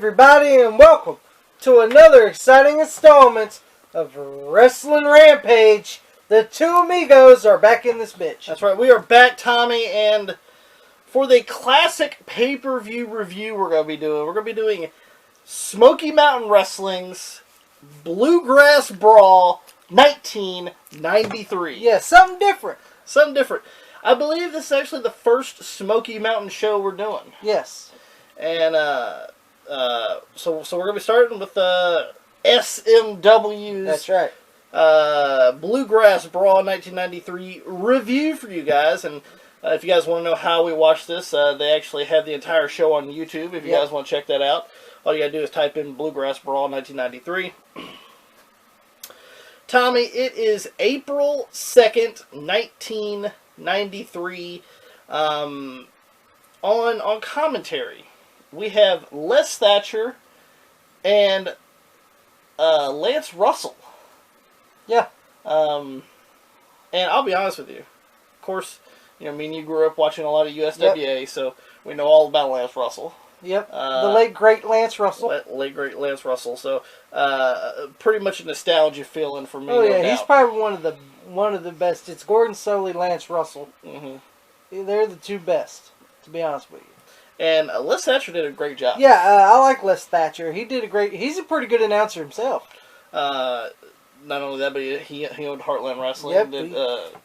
everybody, and welcome to another exciting installment of Wrestling Rampage. The two amigos are back in this bitch. That's right, we are back, Tommy, and for the classic pay-per-view review we're going to be doing Smoky Mountain Wrestling's Bluegrass Brawl 1993. Yeah, something different. Something different. I believe this is actually the first Smoky Mountain show we're doing. Yes. And so we're going to be starting with SMW's That's right. Bluegrass Brawl 1993 review for you guys. And if you guys want to know how we watched this, they actually have the entire show on YouTube. If you guys want to check that out, all you got to do is type in Bluegrass Brawl 1993. Tommy, it is April 2nd, 1993. On commentary, we have Les Thatcher and Lance Russell. Yeah. And I'll be honest with you. Of course, me and you grew up watching a lot of USWA, so we know all about Lance Russell. Yep. The late great Lance Russell. Late great Lance Russell. So pretty much a nostalgia feeling for me. Oh yeah, no he's doubt. probably one of the best. It's Gordon Solie, Lance Russell. Mm-hmm. They're the two best, to be honest with you. And Les Thatcher did a great job. Yeah, I like Les Thatcher. He's a pretty good announcer himself. Not only that, but he owned Heartland Wrestling. Yep,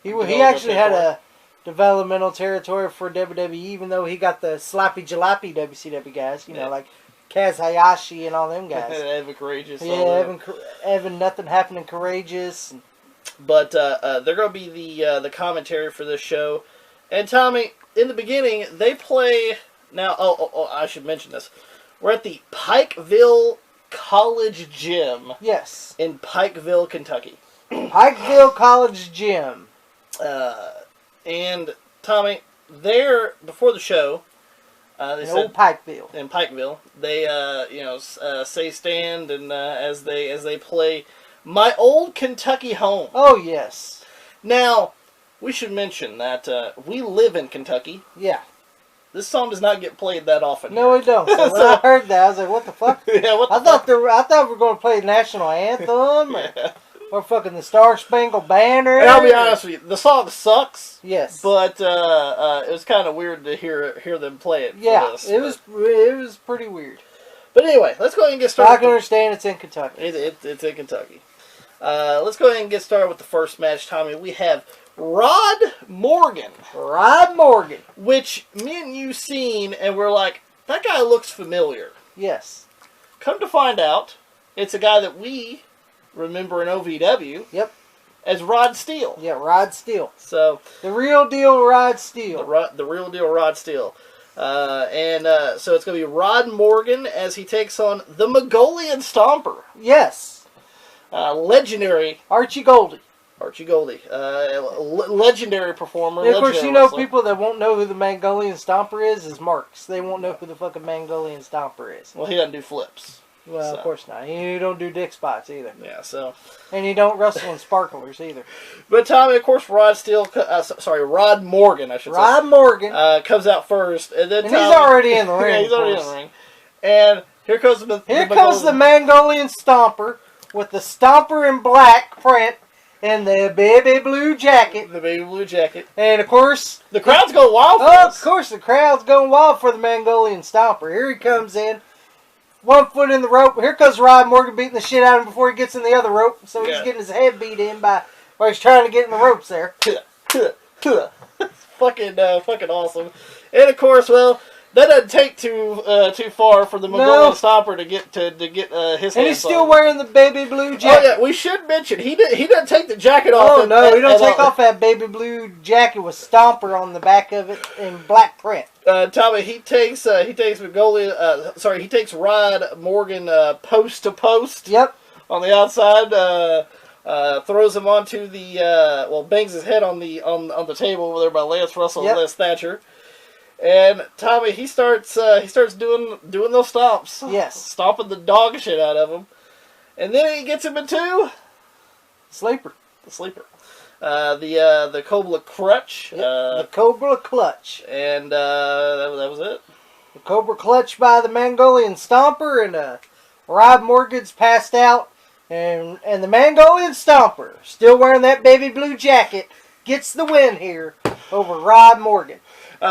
he actually had a developmental territory for WWE, even though he got the sloppy jalopy WCW guys, like Kaz Hayashi and all them guys. Evan Courageous. Yeah, Evan Nothing Happening Courageous. But they're going to be the commentary for this show. And Tommy, in the beginning, they play... Now, I should mention this. We're at the Pikeville College Gym. Yes. In Pikeville, Kentucky. Pikeville College Gym. And, Tommy, there, before the show, they in said... old Pikeville. In Pikeville. They, say stand, and as they play My Old Kentucky Home. Oh, yes. Now, we should mention that we live in Kentucky. Yeah. This song does not get played that often. No, it don't. So when I heard that, I was like, "What the fuck?" Yeah, what the I fuck? thought we were going to play the national anthem, or fucking the Star Spangled Banner. And I'll be honest with you, the song sucks. Yes, but it was kind of weird to hear them play it. Yeah, for this, it was pretty weird. But anyway, let's go ahead and get started. I can understand it's in Kentucky. It's in Kentucky. Let's go ahead and get started with the first match, Tommy. We have Rod Morgan. Rod Morgan. Which me and you seen, and we're like, that guy looks familiar. Yes. Come to find out, it's a guy that we remember in OVW. Yep. As Rod Steele. Yeah, Rod Steele. So the real deal Rod Steele. The real deal Rod Steele. So it's going to be Rod Morgan as he takes on the Mangoli Stomper. Yes. Legendary. Archie Goldie. Legendary performer. And of course, wrestler. people that won't know who the Mangoli Stomper is Marks. They won't know who the fucking Mangoli Stomper is. Well, he doesn't do flips. Well, so. Of course not. You don't do dick spots either. Yeah, so. And you don't wrestle in sparklers either. But Tommy, of course, Rod Morgan, I should say. Rod Morgan. Comes out first. And then he's already in the ring. Yeah, he's already in the ring. And here comes the Mangolian Stomper with the Stomper in black print. And the baby blue jacket. And of course... The crowd's going wild for this. Of course, the crowd's going wild for the Mangolian Stomper. Here he comes in. 1 foot in the rope. Here comes Rod Morgan beating the shit out of him before he gets in the other rope. So he's getting his head beat in while he's trying to get in the ropes there. fucking awesome. And of course, well... That doesn't take too far for the Mangoli Stomper to get his hands. And he's still wearing the baby blue jacket. Oh yeah, we should mention he doesn't take the jacket off. Oh no, he don't take off that baby blue jacket with Stomper on the back of it in black print. Tommy, he takes Rod Morgan post to post. Yep. On the outside, throws him onto the bangs his head on the table over there by Lance Russell and Les Thatcher. And Tommy, he starts doing those stomps. Yes. Stomping the dog shit out of him. And then he gets him into the sleeper. The Cobra Crutch. Yep, the Cobra Clutch. And that was it. The Cobra Clutch by the Mangolian Stomper, and Rod Morgan's passed out. And the Mangolian Stomper, still wearing that baby blue jacket, gets the win here over Rod Morgan.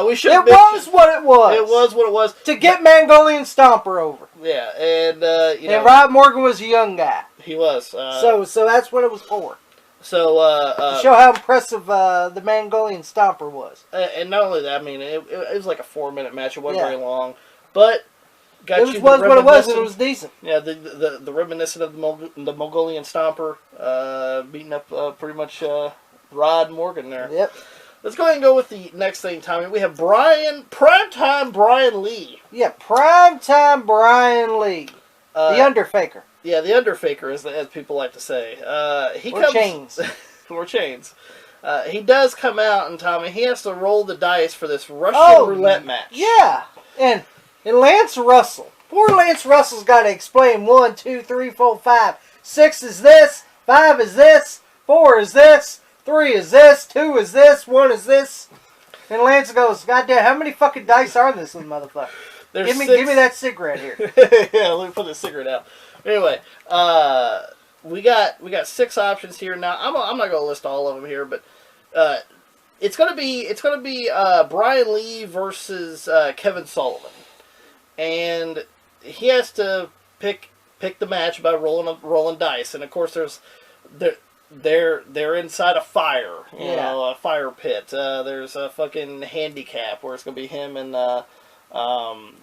We should. It was what it was. It was what it was to get Mangolian Stomper over. Yeah, and and Rod Morgan was a young guy. He was. So that's what it was for. So to show how impressive the Mangolian Stomper was. And not only that, I mean, it was like a 4-minute match. It wasn't very long, but it was what it was, and it was decent. Yeah, the reminiscent of the Mongolian Stomper beating up pretty much Rod Morgan there. Yep. Let's go ahead and go with the next thing, Tommy. We have Primetime Brian Lee. Yeah, Primetime Brian Lee. The Underfaker. Yeah, the Underfaker, as people like to say. Chains. Or chains. He does come out, and Tommy, he has to roll the dice for this Russian roulette match. Yeah, and Lance Russell. Poor Lance Russell's got to explain 1, 2, 3, 4, 5. 6 is this. 5 is this. 4 is this. 3 is this, 2 is this, 1 is this. And Lance goes, "Goddamn, how many fucking dice are this motherfucker? Give me that cigarette here." Yeah, let me put the cigarette out. Anyway, we got 6 options here. Now I'm not gonna list all of them here, but it's gonna be Brian Lee versus Kevin Sullivan, and he has to pick the match by rolling dice, and of course they're inside a fire, you know, a fire pit. There's a fucking handicap where it's gonna be him and the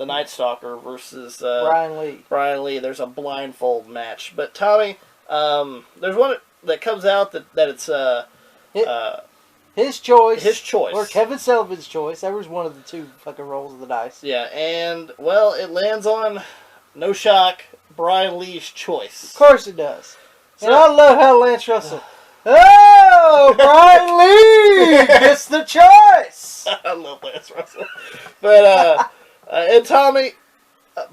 Night Stalker versus Brian Lee. There's a blindfold match, but Tommy, there's one that comes out that it's his choice. His choice. Or Kevin Sullivan's choice. That was one of the 2 fucking rolls of the dice. Yeah, and well, it lands on, no shock, Brian Lee's choice. Of course it does. And I love how Lance Russell, Brian Lee gets the choice. I love Lance Russell. But, and Tommy,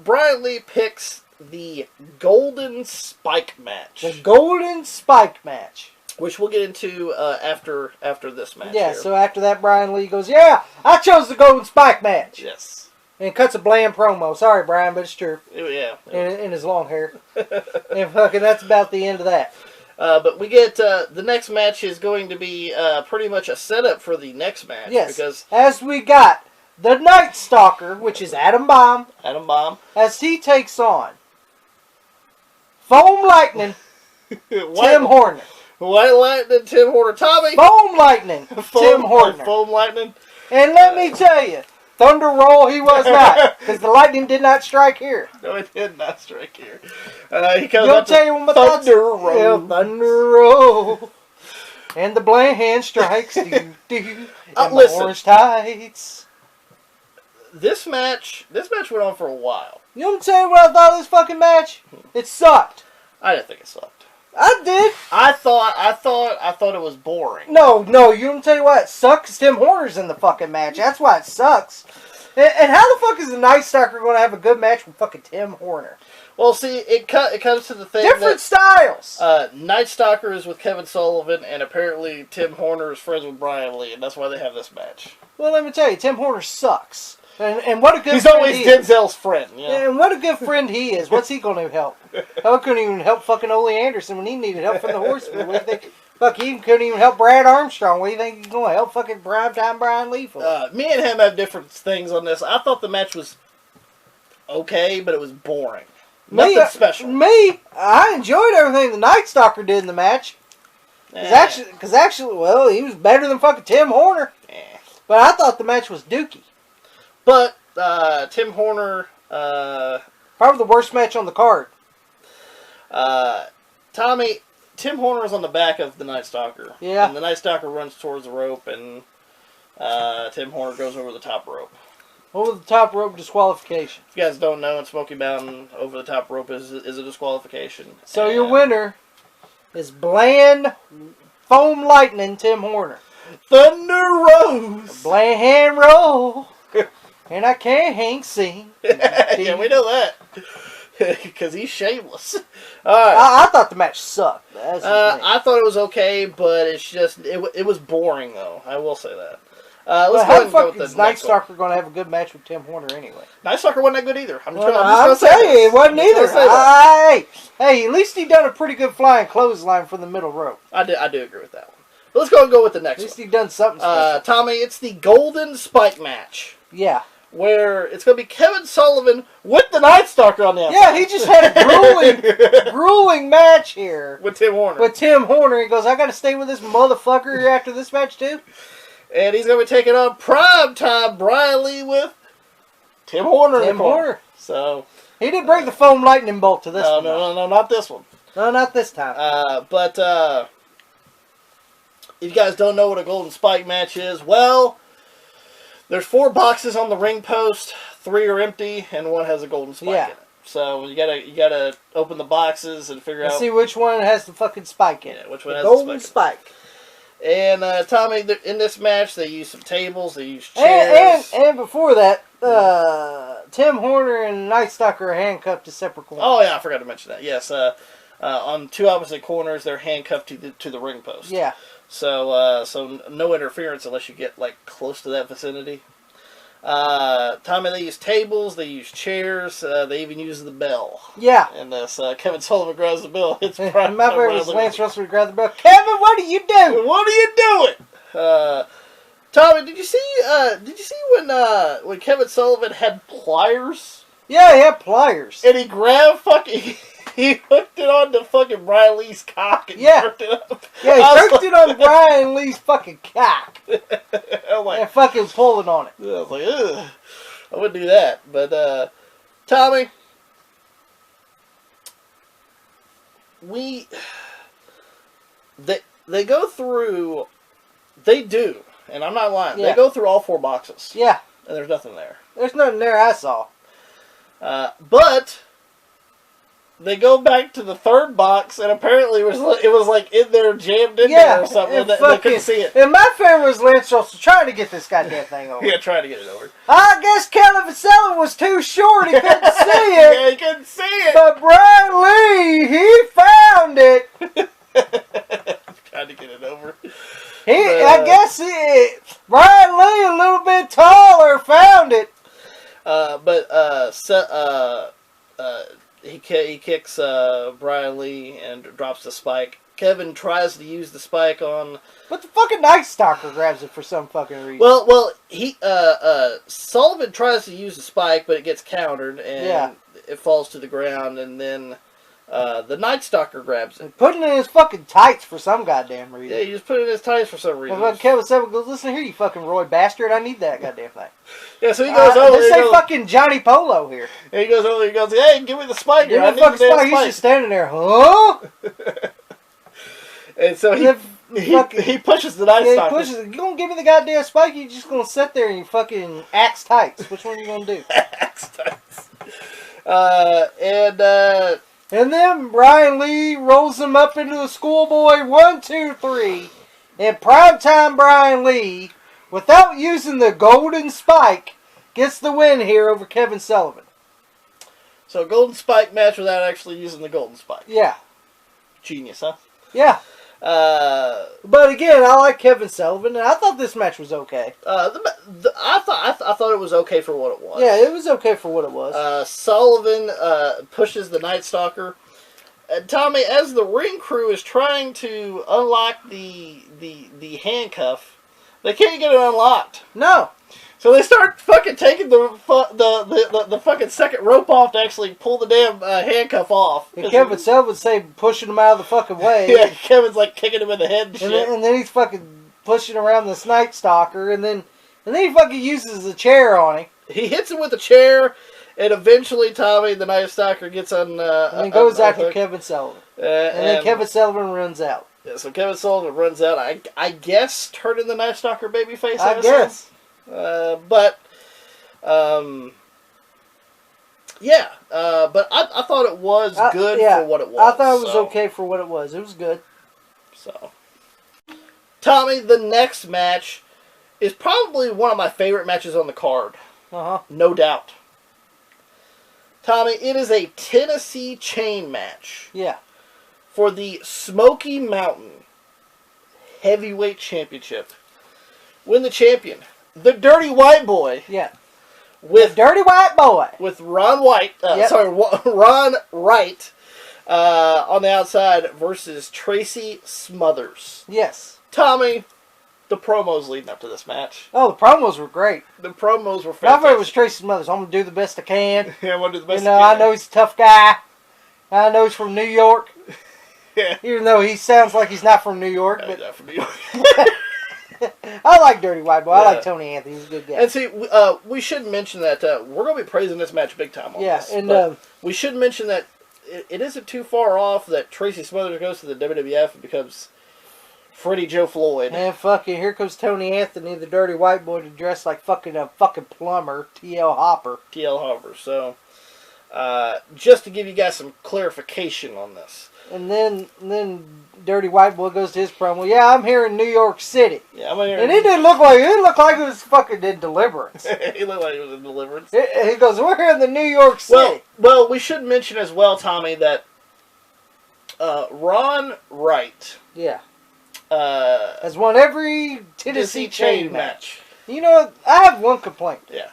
Brian Lee picks the Golden Spike match. The Golden Spike match. Which we'll get into after this match. Yeah, here. So after that, Brian Lee goes, "Yeah, I chose the Golden Spike match." Yes. And cuts a bland promo. Sorry, Brian, but it's true. Yeah. In his long hair. And fucking that's about the end of that. But we get, the next match is going to be pretty much a setup for the next match. Yes, because as we got the Night Stalker, which is Adam Bomb. As he takes on Foam Lightning, Tim Horner. White Lightning, Tim Horner. Tommy. Foam Lightning, Tim Horner. Foam Lightning. And let me tell you, Thunder Roll he was not, because the lightning did not strike here. No, it did not strike here. He comes You'll tell you what my Thunder Roll. Yeah, Thunder Roll. And the bland hand strikes. And listen. Orange tights. This match went on for a while. You know what I'm saying? What I thought of this fucking match? It sucked. I didn't think it sucked. I did. I thought it was boring. No. You know what I'm telling you why it sucks? Tim Horner's in the fucking match. That's why it sucks. And how the fuck is the Night Stalker going to have a good match with fucking Tim Horner? Well, see, it comes to the thing different styles. Night Stalker is with Kevin Sullivan, and apparently Tim Horner is friends with Brian Lee, and that's why they have this match. Well, let me tell you, Tim Horner sucks. And what a good He's friend always he is. Denzel's friend. Yeah. And what a good friend he is. What's he going to help? He couldn't even help fucking Ole Anderson when he needed help from the Horsemen. What do you think? Fuck, he couldn't even help Brad Armstrong. What do you think he's going to help fucking Primetime Brian Lee for? Me and him have different things on this. I thought the match was okay, but it was boring. Nothing special. I enjoyed everything the Night Stalker did in the match. Because actually, well, he was better than fucking Tim Horner. But I thought the match was dookie. But Tim Horner... probably the worst match on the card. Tommy, Tim Horner is on the back of the Night Stalker. Yeah. And the Night Stalker runs towards the rope, and Tim Horner goes over the top rope. Over the top rope disqualification. If you guys don't know, in Smoky Mountain, over the top rope is a disqualification. So your winner is bland Foam Lightning Tim Horner. Thunder Rose. Bland hand roll. And I can't sing. Yeah, we know that. Because he's shameless. All right. I thought the match sucked. I thought it was okay, but it's just... It was boring, though. I will say that. Let's how go the ahead and go fuck with is the Night next one. Stalker going to have a good match with Tim Horner anyway? Night Stalker wasn't that good either. I'm I'm just gonna say telling you, it wasn't this. either. Hey, at least he done a pretty good flying clothesline from the middle rope. I do agree with that one. But let's go and go with the next At least one. he done something special. Tommy, it's the Golden Spike match. Yeah. Where it's going to be Kevin Sullivan with the Night Stalker on the outside. Yeah, he just had a grueling match here. With Tim Horner. He goes, I got to stay with this motherfucker here after this match too? And he's going to be taking on Primetime Brian Lee with Tim Horner. So he didn't bring the foam lightning bolt to this one. No, not this one. No, not this time. But if you guys don't know what a Golden Spike match is, well, there's 4 boxes on the ring post, 3 are empty, and 1 has a golden spike in it. So you gotta open the boxes and figure out. See which one has the fucking spike in it. Which one has golden the spike. And Tommy, in this match, they use some tables, they use chairs, and before that, Tim Horner and Night Stalker are handcuffed to separate corners. Oh yeah, I forgot to mention that. Yes, on 2 opposite corners, they're handcuffed to the ring post. Yeah. So no interference unless you get like close to that vicinity. Tommy, they use tables, they use chairs, they even use the bell. Yeah. And this Kevin Sullivan grabs the bell. It's my favorite was Lance Russell would grab the bell. Kevin, what are you doing? What are you doing? Tommy, did you see when Kevin Sullivan had pliers? Yeah, he had pliers. And he grabbed he hooked it onto fucking Brian Lee's cock and jerked it up. Yeah, he hooked it on Brian Lee's fucking cock. Like, and fucking pulling on it. I was like, ugh. I wouldn't do that. But, Tommy, they go through, they do, and I'm not lying, they go through all 4 boxes. Yeah. And there's nothing there. There's nothing there I saw. But they go back to the 3rd box, and apparently it was like in there, jammed in there or something, and they couldn't see it. And my favorite was Lance Russell trying to get this goddamn thing over. Yeah, trying to get it over. I guess Kevin Sullivan was too short, he couldn't see it. Yeah, he couldn't see it. But Brian Lee, he found it. Trying to get it over. I guess Brian Lee, a little bit taller, found it. He kicks Brian Lee and drops the spike. Kevin tries to use the spike on, but the fucking Night Stalker grabs it for some fucking reason. Well, he Sullivan tries to use the spike, but it gets countered and it falls to the ground, and then the Night Stalker grabs it. Put it in his fucking tights for some goddamn reason. Yeah, he just put it in his tights for some reason. And Kevin Sullivan goes, "Listen here, you fucking Roy bastard, I need that goddamn thing." Yeah, so he goes over. This ain't fucking Johnny Polo here. And he goes over. He goes, "Hey, give me the spike here. Give me the fucking spike." He's just standing there, huh? And so he pushes the Night Stalker. He pushes it. You gonna give me the goddamn spike? You just gonna sit there and you fucking axe tights? Which one are you gonna do? Axe tights. And then Brian Lee rolls him up into the schoolboy 1, 2, 3. And primetime Brian Lee, without using the golden spike, gets the win here over Kevin Sullivan. So a golden spike match without actually using the golden spike. Yeah. Genius, huh? Yeah. But again, I like Kevin Sullivan, and I thought this match was okay. I thought it was okay for what it was. Yeah, it was okay for what it was. Sullivan pushes the Night Stalker. Tommy, as the ring crew is trying to unlock the handcuff, they can't get it unlocked. No. So they start fucking taking the fucking second rope off to actually pull the damn handcuff off. And Kevin Sullivan say pushing him out of the fucking way. Yeah, Kevin's like kicking him in the head and shit. And then he's fucking pushing around this Night Stalker, and then he fucking uses a chair on him. He hits him with a chair, and eventually Tommy, the Night Stalker, gets on. And he goes after Kevin Sullivan. And then Kevin Sullivan runs out. Yeah, so Kevin Sullivan runs out. I guess turning the Night Stalker babyface. I guess. But I thought it was good for what it was. I thought it was okay for what it was. It was good. So, Tommy, the next match is probably one of my favorite matches on the card. No doubt. Tommy, it is a Tennessee chain match. Yeah. For the Smoky Mountain Heavyweight Championship. When the champion, the Dirty White Boy. Yeah. With the Dirty White Boy. With Ron White. Ron Wright on the outside versus Tracy Smothers. Yes. Tommy, the promos leading up to this match. Oh, the promos were great. The promos were fantastic. My favorite was Tracy Smothers. I'm going to do the best I can. Yeah, I'm going to do the best I I can. I know he's a tough guy. I know he's from New York. Yeah. Even though he sounds like he's not from New York. No, but he's not from New York. I like Dirty White Boy. I like Tony Anthony. He's a good guy. And see, we should mention that we're going to be praising this match big time on this. And we should mention that it isn't too far off that Tracy Smothers goes to the WWF and becomes Freddie Joe Floyd. And fucking here comes Tony Anthony, the Dirty White Boy, to dress like a fucking plumber, T.L. Hopper. T.L. Hopper. So, just to give you guys some clarification on this. And then Dirty White Boy goes to his promo. Yeah, I'm here in New York City. Yeah, I'm here. And it looked like it was fucking in Deliverance. He looked like it was in Deliverance. He goes, we're here in the New York City. Well, we should mention as well, Tommy, that Ron Wright. Yeah. Has won every Tennessee chain match. You know what? I have one complaint. Yeah.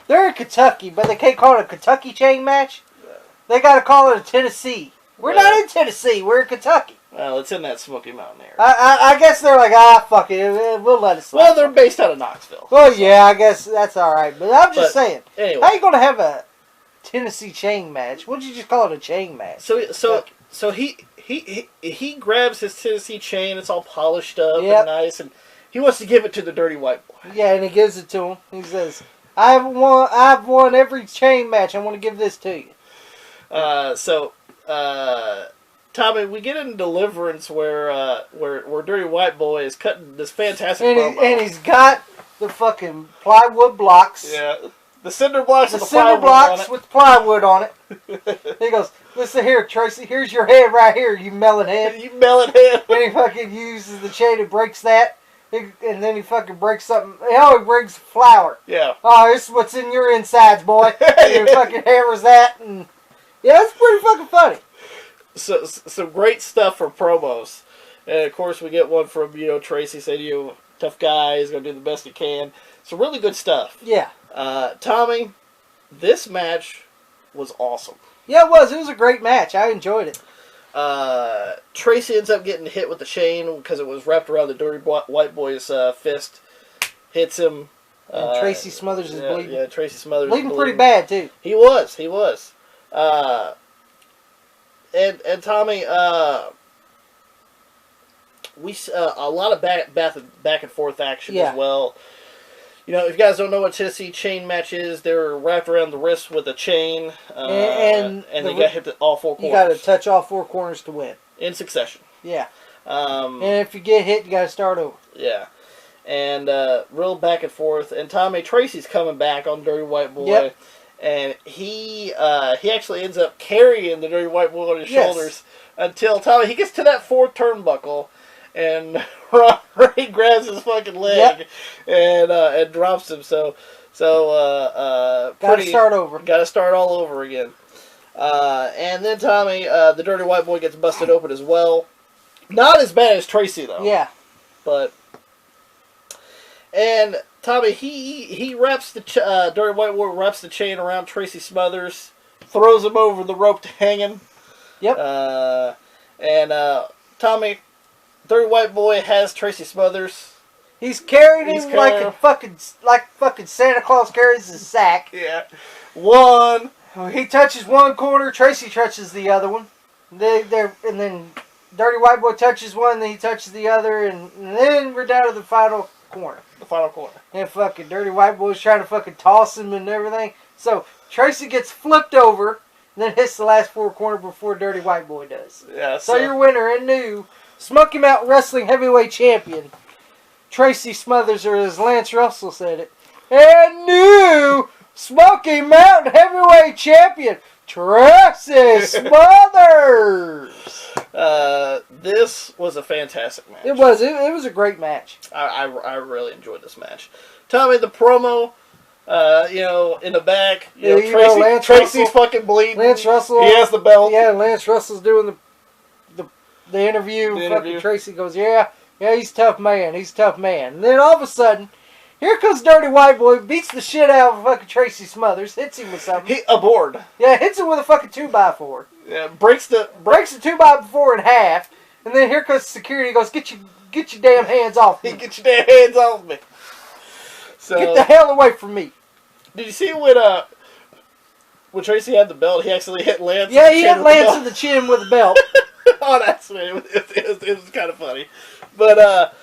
They're in Kentucky, but they can't call it a Kentucky chain match. Yeah. They got to call it a Tennessee. We're not in Tennessee. We're in Kentucky. Well, it's in that Smoky Mountain area. I guess they're like, fuck it. We'll let it slide. Well, they're based out of Knoxville. Well, yeah, I guess that's all right. But I'm just saying. Anyway. How you going to have a Tennessee chain match? What'd you just call it a chain match? So he grabs his Tennessee chain. It's all polished up and nice, and he wants to give it to the Dirty White Boy. Yeah, and he gives it to him. He says, I've won every chain match. I want to give this to you. Tommy, we get in Deliverance where Dirty White Boy is cutting this fantastic promo. And he's got the fucking plywood blocks. Yeah. The cinder blocks with the plywood on it. He goes, listen here, Tracy, here's your head right here, you melon head. You melon head. And he fucking uses the chain and breaks that. And then he fucking breaks something. He brings flour. Yeah. Oh, this is what's in your insides, boy. And he fucking hammers that. And yeah, it's pretty fucking funny. So some great stuff for promos. And of course we get one from, Tracy saying, tough guy, he's going to do the best he can. So really good stuff. Yeah. Tommy, this match was awesome. Yeah, it was. It was a great match. I enjoyed it. Tracy ends up getting hit with the chain because it was wrapped around the Dirty White Boy's fist. Hits him. And Tracy Smothers is bleeding. Yeah, Tracy Smothers bleeding pretty bad, too. He was. And Tommy, we a lot of back and forth action as well. If you guys don't know what Tennessee chain match is, they're wrapped around the wrist with a chain, and you got to hit all four corners. You got to touch all four corners to win in succession. Yeah. And if you get hit, you got to start over. Yeah. And real back and forth. And Tommy, Tracy's coming back on Dirty White Boy. Yep. And he actually ends up carrying the Dirty White Boy on his shoulders until Tommy, he gets to that fourth turnbuckle, and Ray grabs his fucking leg and drops him. So got to start over. Got to start all over again. And then Tommy, the Dirty White Boy gets busted open as well. Not as bad as Tracy though. Yeah. And Tommy, he wraps the Dirty White Boy wraps the chain around Tracy Smothers, throws him over the rope to hang him. Yep. Tommy, Dirty White Boy has Tracy Smothers. He's carried him like fucking Santa Claus carries his sack. Yeah. One. He touches one corner, Tracy touches the other one. And then Dirty White Boy touches one, then he touches the other, and then we're down to the final corner. The final corner. And fucking Dirty White Boy's trying to fucking toss him and everything. So Tracy gets flipped over, and then hits the last four corner before Dirty White Boy does. Yeah. So your winner and new Smoky Mountain Wrestling Heavyweight Champion, Tracy Smothers, or as Lance Russell said it, and new Smoky Mountain Heavyweight Champion, Tracy Smothers. This was a fantastic match. It was. It was a great match. I really enjoyed this match. Tommy, the promo, in the back, Tracy's fucking bleeding. Lance Russell. He has the belt. Yeah, Lance Russell's doing the interview. Fucking Tracy goes, yeah, he's a tough man. He's a tough man. And then all of a sudden, Here comes Dirty White Boy, beats the shit out of fucking Tracy Smothers, hits him with something. Aboard. Yeah, hits him with a fucking 2x4. Yeah, breaks the 2x4 in half, and then here comes security. He goes, get your damn hands off me. Get your damn hands off me. So, get the hell away from me. Did you see when Tracy had the belt, he actually hit Lance? Yeah, he hit Lance in the chin with the belt. Oh, that's it was kind of funny. But,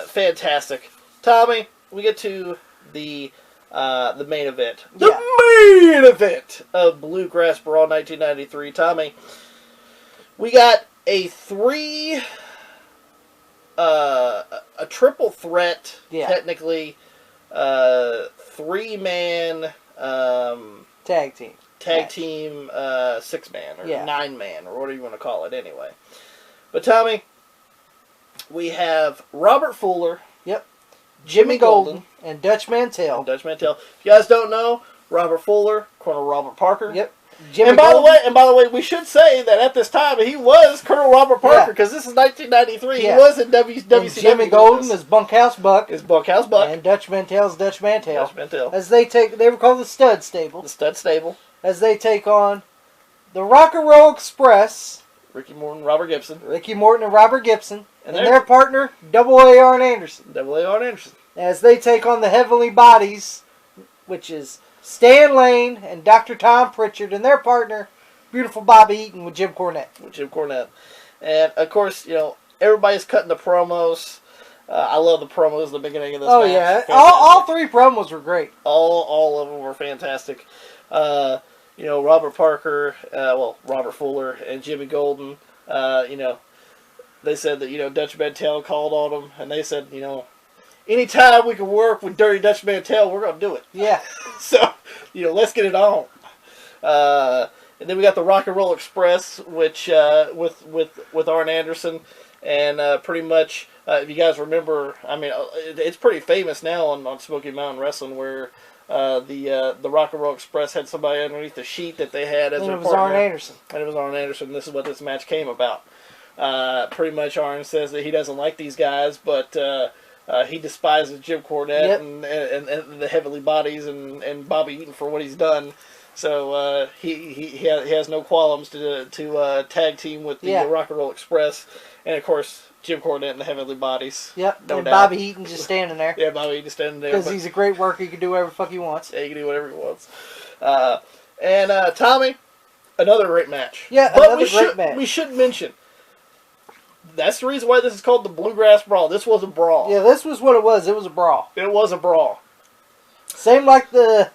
fantastic. Tommy, we get to the main event. The main event of Bluegrass Brawl 1993. Tommy, we got a triple threat, technically, 3-man tag team, 6-man or 9-man or whatever you want to call it. Anyway, but Tommy, we have Robert Fuller, Jimmy Golden, and Dutch Mantell. If you guys don't know, Robert Fuller, Colonel Robert Parker. And by the way, we should say that at this time he was Colonel Robert Parker because this is 1993. He was in WCW. Jimmy Golden is Bunkhouse Buck. And Dutch Mantell is Dutch Mantell. As they were called the Stud Stable. As they take on the Rock and Roll Express. Ricky Morton and Robert Gibson. And their partner, Double A. Arn Anderson. As they take on the Heavenly Bodies, which is Stan Lane and Dr. Tom Pritchard, and their partner, Beautiful Bobby Eaton with Jim Cornette. And, of course, everybody's cutting the promos. I love the promos at the beginning of this match. Oh, yeah. All 3 promos were great. All of them were fantastic. Robert Parker, Robert Fuller, and Jimmy Golden, they said that, Dutch Mantell called on them, and they said, anytime we can work with Dirty Dutch Mantell, we're going to do it. Yeah. So, let's get it on. And then we got the Rock and Roll Express, which, with Arn Anderson, and pretty much, if you guys remember, it's pretty famous now on Smoky Mountain Wrestling, where the Rock and Roll Express had somebody underneath the sheet that they had as their partner. Arn Anderson. And it was Arn Anderson. This is what this match came about. Pretty much Arn says that he doesn't like these guys, but he despises Jim Cornette and the Heavenly Bodies and Bobby Eaton for what he's done. So he has no qualms to tag team with the Rock and Roll Express, and of course Jim Cornette and the Heavenly Bodies. No doubt. Bobby Eaton just standing there. Yeah, Bobby Eaton standing there because he's a great worker. He can do whatever the fuck he wants. Yeah, he can do whatever he wants. And Tommy, another great match. Yeah, another great match. We should mention. That's the reason why this is called the Bluegrass Brawl. This was a brawl. Yeah, this was what it was. It was a brawl. It was a brawl. Same like the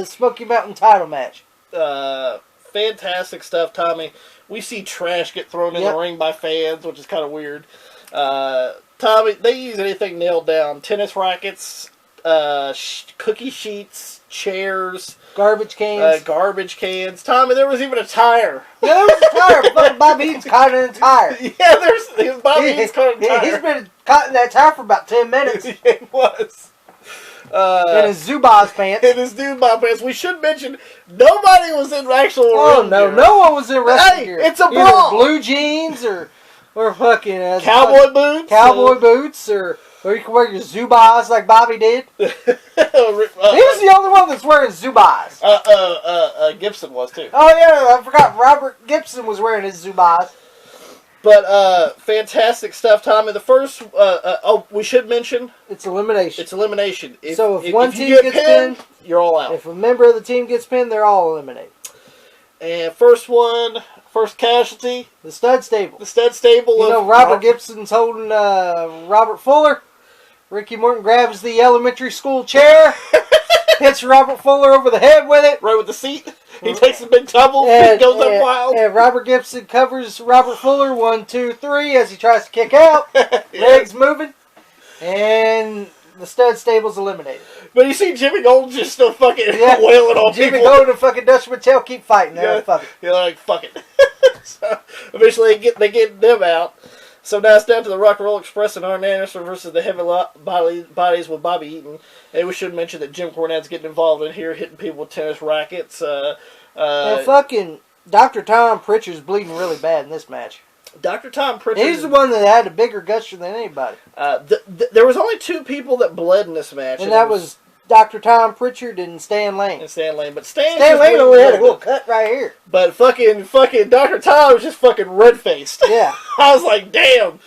Smoky Mountain title match. Fantastic stuff, Tommy. We see trash get thrown in the ring by fans, which is kind of weird. Tommy, they use anything nailed down. Tennis rackets, cookie sheets, chairs. Garbage cans. Tommy, there was even a tire. Yeah, there was a tire. Fucking Bobby Eaton's caught in a tire. Yeah, there's Bobby Eaton's caught in a tire. He's been caught in that tire for about 10 minutes. Yeah, it was. In his Zubaz pants. We should mention, nobody was in actual ring gear. No one was in wrestling gear. It's a brawl. Either blue jeans or fucking... Cowboy boots, or you can wear your Zubaz like Bobby did. He was the only one that's wearing Zubaz. Gibson was too. Oh yeah, I forgot. Robert Gibson was wearing his Zubaz. But fantastic stuff, Tommy. The first, we should mention it's elimination. If one team gets pinned, you're all out. If a member of the team gets pinned, they're all eliminated. And first casualty, the Stud Stable. Robert Gibson's holding Robert Fuller. Ricky Morton grabs the elementary school chair, hits Robert Fuller over the head with it. Right with the seat. He takes a big tumble, goes up wild. And Robert Gibson covers Robert Fuller 1, 2, 3 as he tries to kick out. Legs moving. And the Stud Stable's eliminated. But you see Jimmy Golden just still fucking wailing on Jimmy Golden and fucking Dutch Mantell keep fighting. They're fuck it. They're like, fuck it. So eventually they get them out. So now it's down to the Rock and Roll Express and Arn Anderson versus the Heavy Bodies with Bobby Eaton. And we should mention that Jim Cornette's getting involved in here, hitting people with tennis rackets. And fucking Dr. Tom Pritchard's bleeding really bad in this match. Dr. Tom Pritchard. He's the one that had a bigger gusher than anybody. There was only 2 people that bled in this match. And that was Dr. Tom Pritchard and Stan Lane. But Stan Lane only had a little cut right here. But fucking Dr. Tom was just fucking red-faced. Yeah. I was like, damn.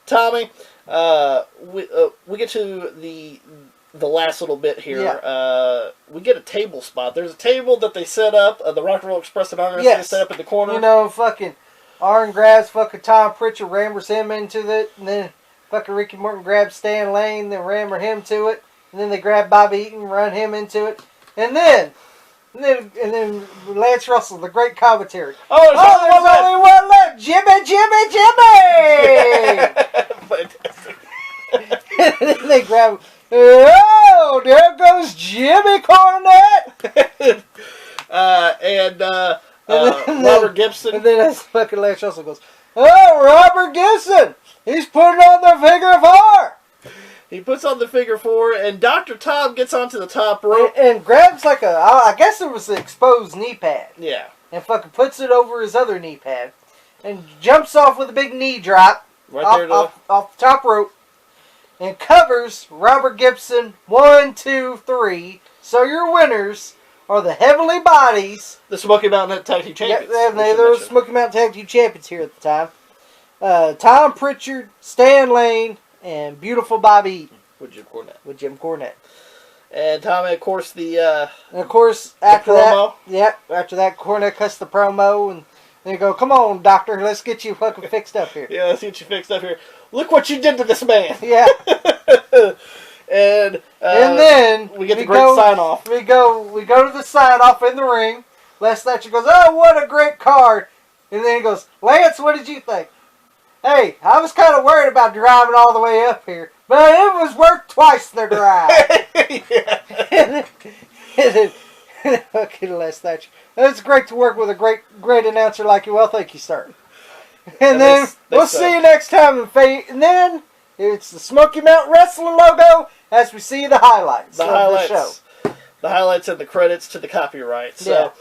Tommy, we get to the last little bit here. Yeah. We get a table spot. There's a table that they set up, the Rock and Roll Express and Honor set up in the corner. You know, fucking Arn grabs fucking Tom Pritchard, rammers him into it, and then fucking Ricky Morton grabs Stan Lane, then rammer him to it, and then they grab Bobby Eaton, run him into it, and then Lance Russell, the great commentary. Oh, there's only one left, Jimmy. Fantastic. And then they grab him. Oh, there goes Jimmy Cornette. Robert Gibson. And then that's fucking Lance Russell goes, oh, Robert Gibson. He's putting on the figure 4. He puts on the figure 4, and Dr. Tom gets onto the top rope. And grabs like I guess it was an exposed knee pad. Yeah. And fucking puts it over his other knee pad. And jumps off with a big knee drop. Off the top rope. And covers Robert Gibson 1, 2, 3. So your winners are the Heavenly Bodies. The Smoky Mountain Tag Team Champions. Yeah, they were the Smoky Mountain Tag Team Champions here at the time. Tom Pritchard, Stan Lane, and beautiful Bobby Eaton. With Jim Cornette. And Tommy, of course, and of course, after that, Cornette cuts the promo, and they go, come on, doctor, let's get you fucking fixed up here. Yeah, let's get you fixed up here. Look what you did to this man. Yeah. And then we get the great sign-off. We go to the sign-off in the ring. Les Thatcher goes, oh, what a great card. And then he goes, Lance, what did you think? Hey, I was kind of worried about driving all the way up here, but it was worth twice the drive. and then fucking Les Thatcher. It's great to work with a great announcer like you. Well, thank you, sir. And then we'll see you next time. And then it's the Smoky Mountain Wrestling logo as we see the highlights of the show. The highlights and the credits to the copyright. So,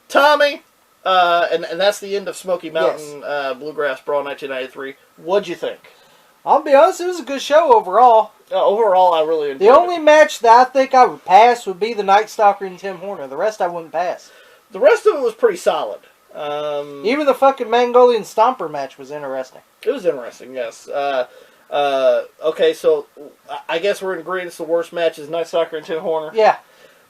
Tommy, and that's the end of Smoky Mountain Bluegrass Brawl 1993. What'd you think? I'll be honest, it was a good show overall. Overall, I really enjoyed it. The only match that I think I would pass would be the Night Stalker and Tim Horner. The rest I wouldn't pass. The rest of it was pretty solid. Even the fucking Mangoli Stomper match was interesting. It was interesting, yes. Okay, so I guess we're in agreement the worst match is Night Stalker and Tim Horner. Yeah.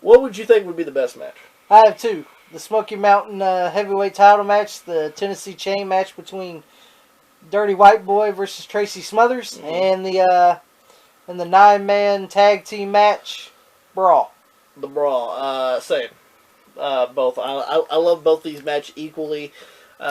What would you think would be the best match? I have 2. The Smoky Mountain heavyweight title match, the Tennessee Chain match between Dirty White Boy versus Tracy Smothers, and the 9-man tag team match, Brawl. The Brawl, same. Both. I love both these matches equally.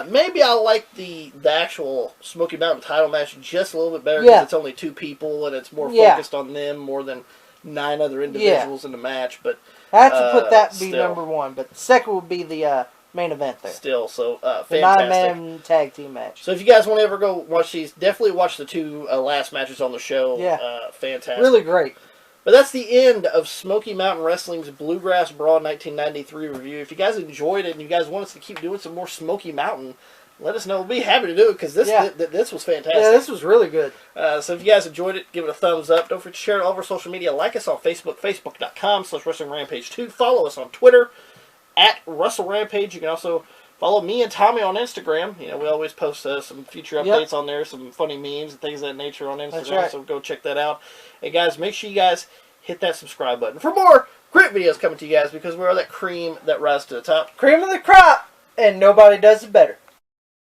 Maybe I like the actual Smoky Mountain title match just a little bit better because it's only 2 people and it's more focused on them more than 9 other individuals in the match. But I have to put that be number 1, but the second would be the main event there. Still, so the fantastic. 9-man tag team match. So if you guys want to ever go watch these, definitely watch the 2 last matches on the show. Yeah. Fantastic. Really great. But that's the end of Smoky Mountain Wrestling's Bluegrass Brawl 1993 review. If you guys enjoyed it and you guys want us to keep doing some more Smoky Mountain, let us know. We'll be happy to do it because this was fantastic. Yeah, this was really good. So if you guys enjoyed it, give it a thumbs up. Don't forget to share it all over social media. Like us on Facebook, facebook.com/WrestlingRampage2. Follow us on Twitter, @WrestleRampage. You can also follow me and Tommy on Instagram. You know, we always post some future updates on there, some funny memes and things of that nature on Instagram. That's right. So go check that out. And guys, make sure you guys hit that subscribe button for more great videos coming to you guys because we are that cream that rises to the top. Cream of the crop, and nobody does it better.